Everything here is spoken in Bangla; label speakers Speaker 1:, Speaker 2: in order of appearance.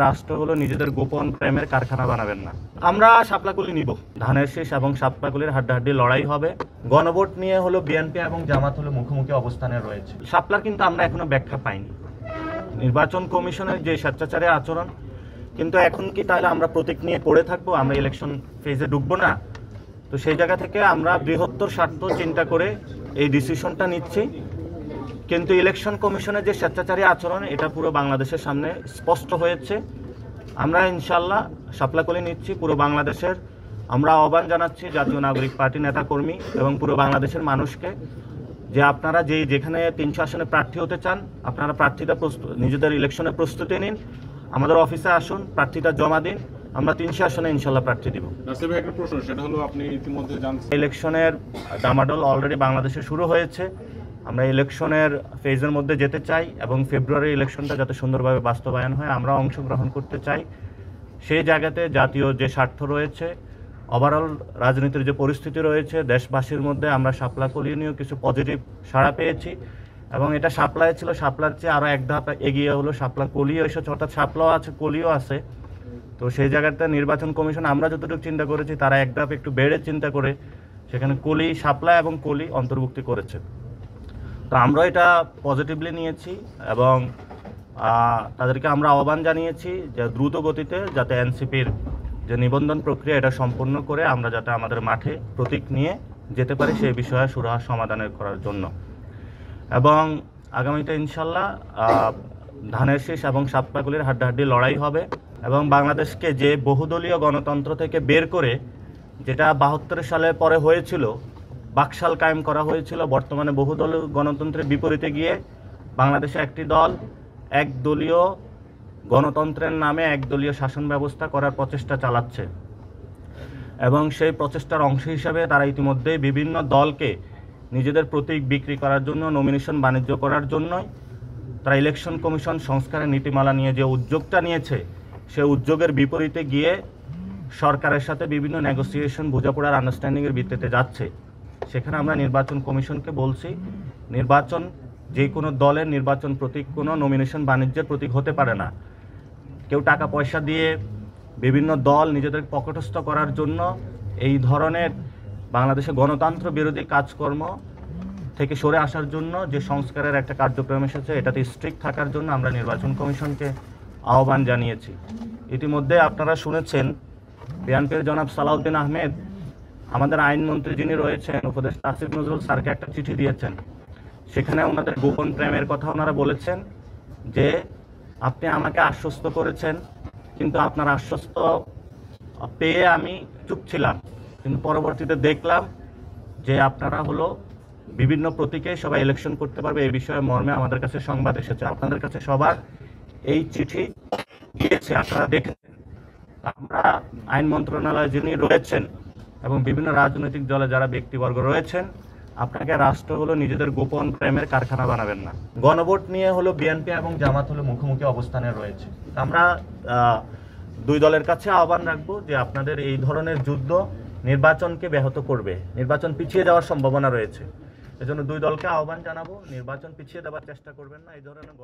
Speaker 1: রাষ্ট্রগুলো নিজেদের গোপন প্রেমের কারখানা বানাবেন না। আমরা শাপলাকলি নিব, ধানের শীষ এবং শাপলাকলির হাড্ডাহাড্ডি লড়াই হবে। গণভোট নিয়ে হলো বিএনপি এবং জামাত হলো মুখোমুখি অবস্থানে রয়েছে। শাপলার কিন্তু আমরা এখনো ব্যাখ্যা পাইনি। নির্বাচন কমিশনের যে স্বেচ্ছাচারী আচরণ, কিন্তু এখন কি তাহলে আমরা প্রতীক নিয়ে পড়ে থাকবো, আমরা ইলেকশন ফেজে ঢুকবো না? তো সেই জায়গা থেকে আমরা বৃহত্তর স্বার্থ চিন্তা করে এই ডিসিশনটা নিচ্ছি। কিন্তু ইলেকশন কমিশনের যে স্বেচ্ছাচারী আচরণ, এটা পুরো বাংলাদেশের সামনে স্পষ্ট হয়েছে। আমরা ইনশাল্লাহ শাপলাকলি নিচ্ছি পুরো বাংলাদেশের। আমরা আহ্বান জানাচ্ছি জাতীয় নাগরিক পার্টি নেতাকর্মী এবং পুরো বাংলাদেশের মানুষকে যে আপনারা যেখানে 300 আসনে প্রার্থী হতে চান, আপনারা প্রার্থীটা নিজেদের ইলেকশনের প্রস্তুতি নিন, আমাদের অফিসে আসুন, প্রার্থীটা জমা দিন। আমরা 300 আসনে ইনশাল্লাহ প্রার্থী দিব।
Speaker 2: একটা প্রশ্ন, সেটা হলো আপনি ইতিমধ্যে জানছেন
Speaker 1: ইলেকশনের ডামাডোল অলরেডি বাংলাদেশে শুরু হয়েছে। আমরা ইলেকশনের ফেজের মধ্যে যেতে চাই এবং ফেব্রুয়ারি ইলেকশনটা যাতে সুন্দরভাবে বাস্তবায়ন হয় আমরা অংশগ্রহণ করতে চাই। সেই জায়গাতে জাতীয় যে স্বার্থ রয়েছে, ওভারঅল রাজনীতির যে পরিস্থিতি রয়েছে দেশবাসীর মধ্যে, আমরা শাপলাকলি নিয়েও কিছু পজিটিভ সাড়া পেয়েছি এবং এটা শাপলায় ছিল, শাপলার চেয়ে আরও এক ধাপ এগিয়ে হলো শাপলাকলিও এসেছে, অর্থাৎ শাপলাও আছে, কলিও আছে। তো সেই জায়গাতে নির্বাচন কমিশন আমরা যতটুকু চিন্তা করেছি তারা এক ধাপ একটু বেড়ে চিন্তা করে সেখানে কলি, শাপলা এবং কলি অন্তর্ভুক্তি করেছে। তো আমরা এটা পজিটিভলি নিয়েছি এবং তাদেরকে আমরা আহ্বান জানিয়েছি যে দ্রুত গতিতে যাতে এনসিপির যে নিবন্ধন প্রক্রিয়া এটা সম্পূর্ণ করে আমরা যাতে আমাদের মাঠে প্রতীক নিয়ে যেতে পারি সেই বিষয়ে সুরাহা সমাধানের করার জন্য। এবং আগামীতে ইনশাল্লাহ ধানের শীষ এবং শাপলাকলির হাড্ডাহাড্ডি লড়াই হবে এবং বাংলাদেশকে যে বহুদলীয় গণতন্ত্র থেকে বের করে, যেটা 72 সালে পরে হয়েছিল, বাকশাল কায়েম করা হয়েছিল, বর্তমানে বহুদলীয় গণতন্ত্রের বিপরীতে গিয়ে বাংলাদেশে একটি দল একদলীয় গণতন্ত্রের নামে একদলীয় শাসন ব্যবস্থা করার প্রচেষ্টা চালাচ্ছে এবং সেই প্রচেষ্টার অংশ হিসাবে তারা ইতিমধ্যেই বিভিন্ন দলকে নিজেদের প্রতীক বিক্রি করার জন্য, নমিনেশন বাণিজ্য করার জন্যই তারা ইলেকশন কমিশন সংস্কারের নীতিমালা নিয়ে যে উদ্যোগটা নিয়েছে, সেই উদ্যোগের বিপরীতে গিয়ে সরকারের সাথে বিভিন্ন নেগোসিয়েশন, বোঝাপড়ার আন্ডারস্ট্যান্ডিংয়ের ভিত্তিতে যাচ্ছে। সেখানে আমরা নির্বাচন কমিশনকে বলছি, নির্বাচন যে কোনো দলের নির্বাচন প্রতীক কোনো নমিনেশন বাণিজ্যের প্রতীক হতে পারে না। কেউ টাকা পয়সা দিয়ে বিভিন্ন দল নিজেদের পকেটস্থ করার জন্য এই ধরনের বাংলাদেশে গণতন্ত্র বিরোধী কাজকর্ম থেকে সরে আসার জন্য যে সংস্কারের একটা কার্যক্রম এসেছে, এটাতে স্ট্রিক্ট থাকার জন্য আমরা নির্বাচন কমিশনকে আহ্বান জানিয়েছি। ইতিমধ্যে আপনারা শুনেছেন বিএনপির জনাব সালাউদ্দিন আহমেদ আমাদের আইনমন্ত্রী যিনি রয়েছেন, উপদেষ্টা আসিফ নজরুল স্যারকে একটা চিঠি দিয়েছেন। সেখানে ওনাদের গোপন প্রেমের কথা ওনারা বলেছেন যে আপনি আমাকে আশ্বস্ত করেছেন, কিন্তু আপনার আশ্বস্ত পেয়ে আমি চুপ ছিলাম, কিন্তু পরবর্তীতে দেখলাম যে আপনারা হলো বিভিন্ন প্রতীকে সবাই ইলেকশন করতে পারবে, এই বিষয়ে মর্মে আমাদের কাছে সংবাদ এসেছে। আপনাদের কাছে সবার এই চিঠি গিয়েছে, আপনারা দেখেছেন। আমরা আইন মন্ত্রণালয়ে যিনি রয়েছেন এবং বিভিন্ন রাজনৈতিক দলে যারা ব্যক্তিবর্গ রয়েছেন, আপনাকে রাষ্ট্রগুলো নিজেদের গোপন প্রেমের কারখানা বানাবেন না। গণভোট নিয়ে হলো বিএনপি এবং জামাত হলো মুখোমুখি অবস্থানে রয়েছে। আমরা দুই দলের কাছে আহ্বান রাখবো যে আপনাদের এই ধরনের যুদ্ধ নির্বাচনকে ব্যাহত করবে, নির্বাচন পিছিয়ে যাওয়ার সম্ভাবনা রয়েছে। এজন্য দুই দলকে আহ্বান জানাবো, নির্বাচন পিছিয়ে দেওয়ার চেষ্টা করবেন না। এই ধরনের